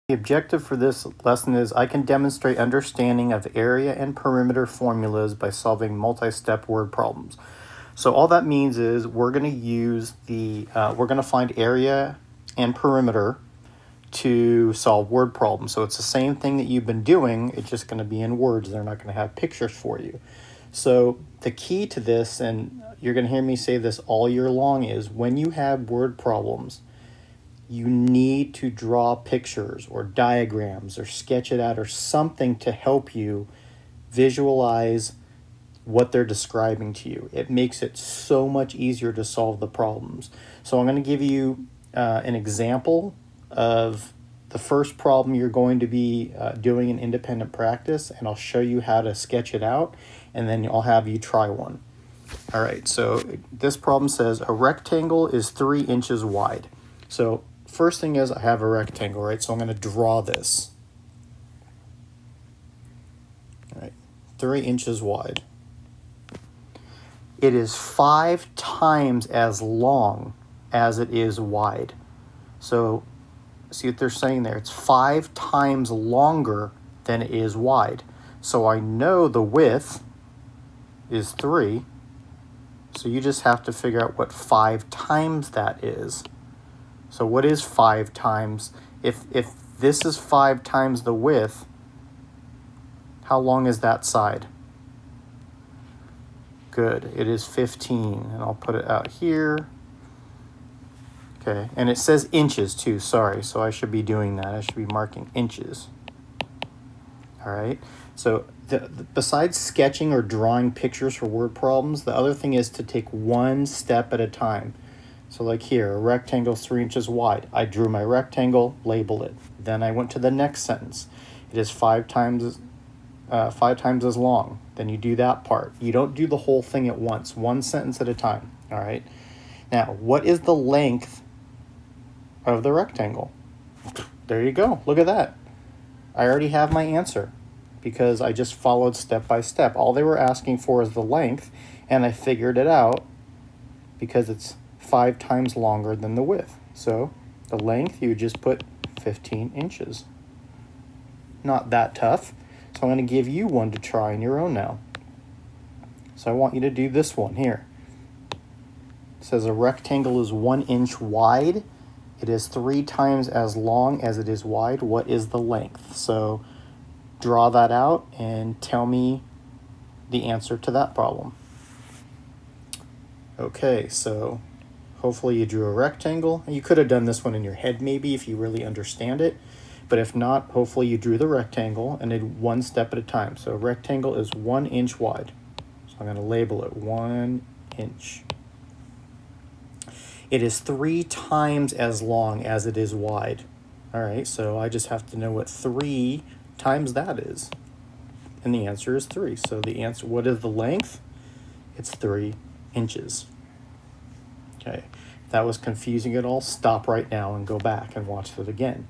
The objective for this lesson is I can demonstrate understanding of area and perimeter formulas by solving multi-step word problems. So all that means is we're going to use we're going to find area and perimeter to solve word problems. So it's the same thing that you've been doing, it's just going to be in words. They're not going to have pictures for you. So the key to this, and you're going to hear me say this all year long, is when you have word problems, you need to draw pictures or diagrams or sketch it out or something to help you visualize what they're describing to you. It makes it so much easier to solve the problems. So I'm going to give you an example of the first problem you're going to be doing in independent practice, and I'll show you how to sketch it out, and then I'll have you try one. All right, so this problem says a rectangle is 3 inches wide. So first thing is I have a rectangle, right? So I'm going to draw this. All right, 3 inches wide. It is 5 times as long as it is wide. So see what they're saying there? It's 5 times longer than it is wide. So I know the width is 3. So you just have to figure out what 5 times that is. So what is 5 times? If this is 5 times the width, how long is that side? Good, it is 15, and I'll put it out here. Okay, and it says inches too, sorry, so I should be doing that. I should be marking inches. All right, so besides sketching or drawing pictures for word problems, the other thing is to take one step at a time. So like here, a rectangle is 3 inches wide. I drew my rectangle, labeled it. Then I went to the next sentence. It is 5 times as long. Then you do that part. You don't do the whole thing at once, one sentence at a time. All right. Now, what is the length of the rectangle? There you go. Look at that. I already have my answer because I just followed step by step. All they were asking for is the length, and I figured it out because it's 5 times longer than the width. So the length, you just put 15 inches. Not that tough. So I'm going to give you one to try on your own now. So I want you to do this one here. It says a rectangle is 1 inch wide. It is 3 times as long as it is wide. What is the length? So draw that out and tell me the answer to that problem. Okay, so hopefully you drew a rectangle. You could have done this one in your head maybe if you really understand it. But if not, hopefully you drew the rectangle and did one step at a time. So a rectangle is 1 inch wide. So I'm going to label it 1 inch. It is 3 times as long as it is wide. All right, so I just have to know what 3 times that is. And the answer is 3. So the answer, what is the length? It's 3 inches. Okay, if that was confusing at all, stop right now and go back and watch it again.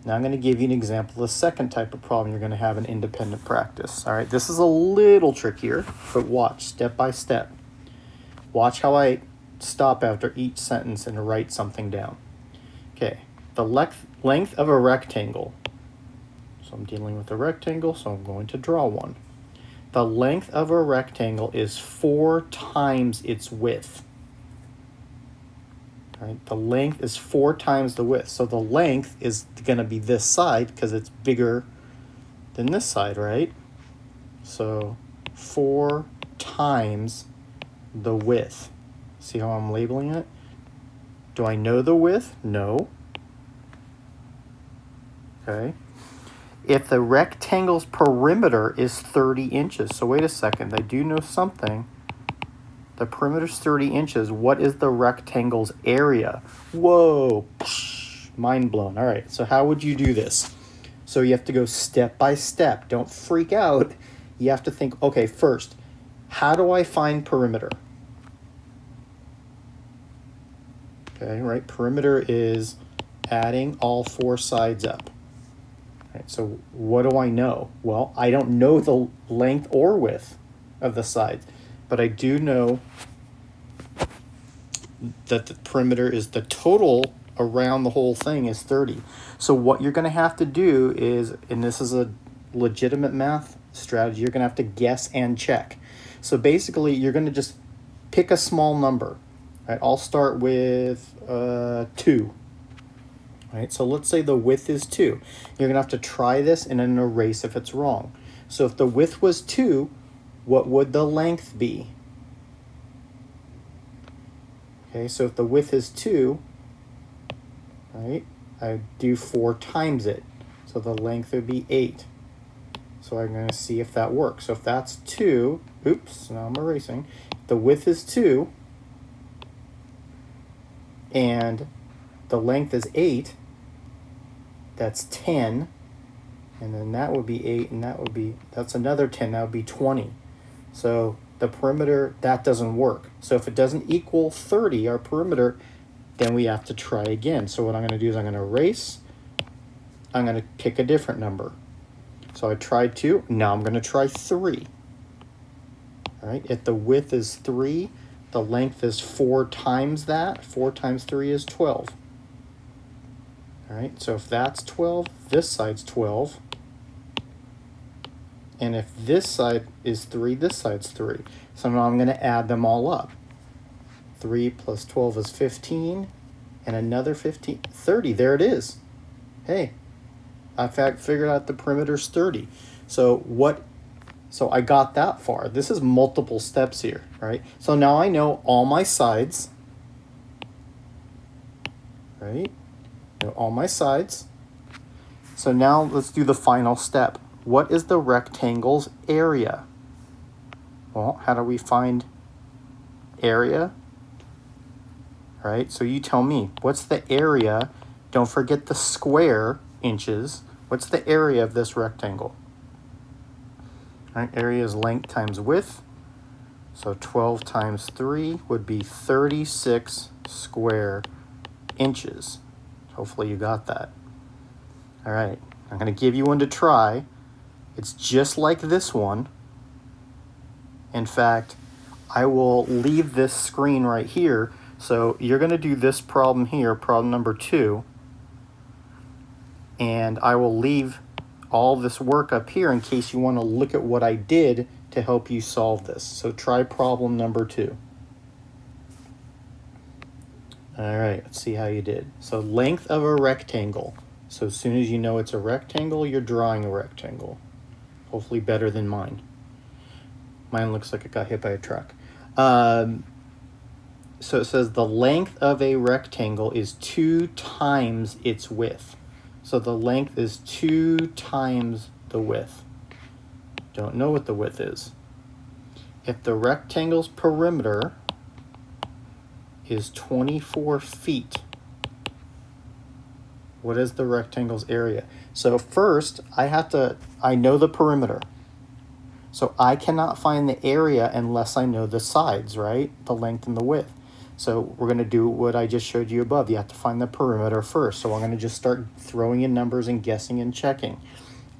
Now I'm going to give you an example of the second type of problem you're going to have in independent practice. All right, this is a little trickier, but watch step by step. Watch how I stop after each sentence and write something down. Okay, the length of a rectangle. So I'm dealing with a rectangle, so I'm going to draw one. The length of a rectangle is 4 times its width. Right? The length is 4 times the width. So the length is going to be this side because it's bigger than this side, right? So 4 times the width. See how I'm labeling it? Do I know the width? No. Okay. If the rectangle's perimeter is 30 inches, so wait a second, I do know something. The perimeter is 30 inches. What is the rectangle's area? Whoa, mind blown. All right, so how would you do this? So you have to go step by step. Don't freak out. You have to think, okay, first, how do I find perimeter? Okay, right, perimeter is adding all 4 sides up. All right, so what do I know? Well, I don't know the length or width of the sides. But I do know that the perimeter is the total around the whole thing is 30. So what you're going to have to do is, and this is a legitimate math strategy, you're going to have to guess and check. So basically, you're going to just pick a small number. Right? I'll start with 2. Right? So let's say the width is 2. You're going to have to try this and then erase if it's wrong. So if the width was 2, what would the length be? Okay, so if the width is 2, right, I do 4 times it. So the length would be 8. So I'm going to see if that works. So if that's 2, oops, now I'm erasing. The width is 2, and the length is 8, that's 10, and then that would be 8, and that's another 10, that would be 20. So the perimeter, that doesn't work. So if it doesn't equal 30, our perimeter, then we have to try again. So what I'm going to do is I'm going to erase, I'm going to pick a different number. So I tried 2, now I'm going to try 3. All right, if the width is 3, the length is 4 times that. 4 times 3 is 12. All right, so if that's 12, this side's 12. And if this side is 3, this side's 3. So now I'm going to add them all up. 3 plus 12 is 15, and another 15, 30. There it is. Hey, I figured out the perimeter's 30. So I got that far. This is multiple steps here, right? So now I know all my sides, right? I know all my sides. So now let's do the final step. What is the rectangle's area? Well, how do we find area? Right, so you tell me, what's the area? Don't forget the square inches. What's the area of this rectangle? Right, area is length times width. So 12 times 3 would be 36 square inches. Hopefully you got that. All right, I'm going to give you one to try. It's just like this one. In fact, I will leave this screen right here. So you're going to do this problem here, problem number 2. And I will leave all this work up here in case you want to look at what I did to help you solve this. So try problem number 2. All right, let's see how you did. So length of a rectangle. So as soon as you know it's a rectangle, you're drawing a rectangle. Hopefully better than mine. Mine looks like it got hit by a truck. So it says the length of a rectangle is 2 times its width. So the length is 2 times the width. Don't know what the width is. If the rectangle's perimeter is 24 feet, what is the rectangle's area? So first, I know the perimeter. So I cannot find the area unless I know the sides, right? The length and the width. So we're going to do what I just showed you above. You have to find the perimeter first. So I'm going to just start throwing in numbers and guessing and checking.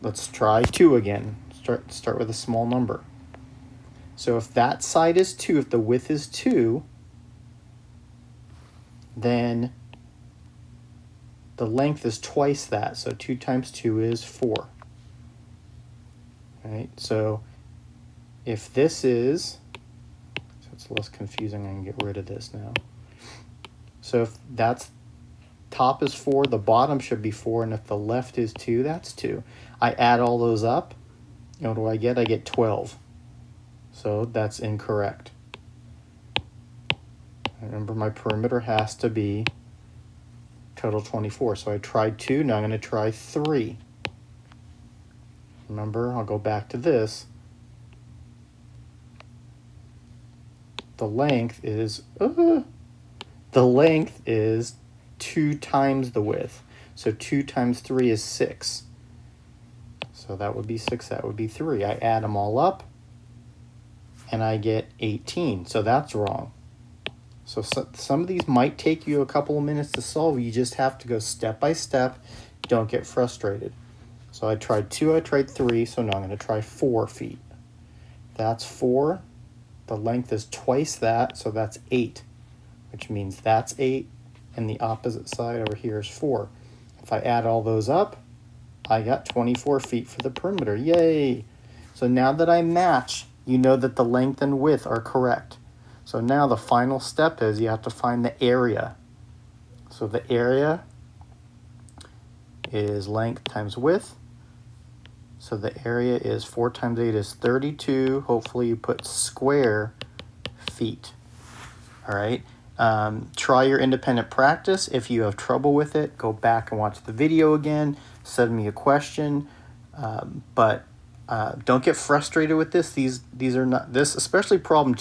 Let's try 2 again. Start with a small number. So if that side is 2, if the width is 2, then the length is twice that. So 2 times 2 is 4. All right, so if this is, so it's less confusing, I can get rid of this now. So if that's top is 4, the bottom should be 4, and if the left is 2, that's 2. I add all those up, and what do I get? I get 12. So that's incorrect. Remember, my perimeter has to be total 24. So I tried 2, now I'm going to try 3. Remember, I'll go back to this. The length is 2 times the width. So 2 times 3 is 6. So that would be 6, that would be 3. I add them all up, and I get 18. So that's wrong. So some of these might take you a couple of minutes to solve. You just have to go step by step. Don't get frustrated. So I tried 2, I tried 3, so now I'm going to try 4 feet. That's 4. The length is twice that, so that's 8, which means that's 8, and the opposite side over here is 4. If I add all those up, I got 24 feet for the perimeter. Yay! So now that I match, you know that the length and width are correct. So now the final step is you have to find the area. So the area is length times width. So the area is 4 times 8 is 32. Hopefully you put square feet. All right. Try your independent practice. If you have trouble with it, go back and watch the video again. Send me a question. But don't get frustrated with this. These are not this, especially problem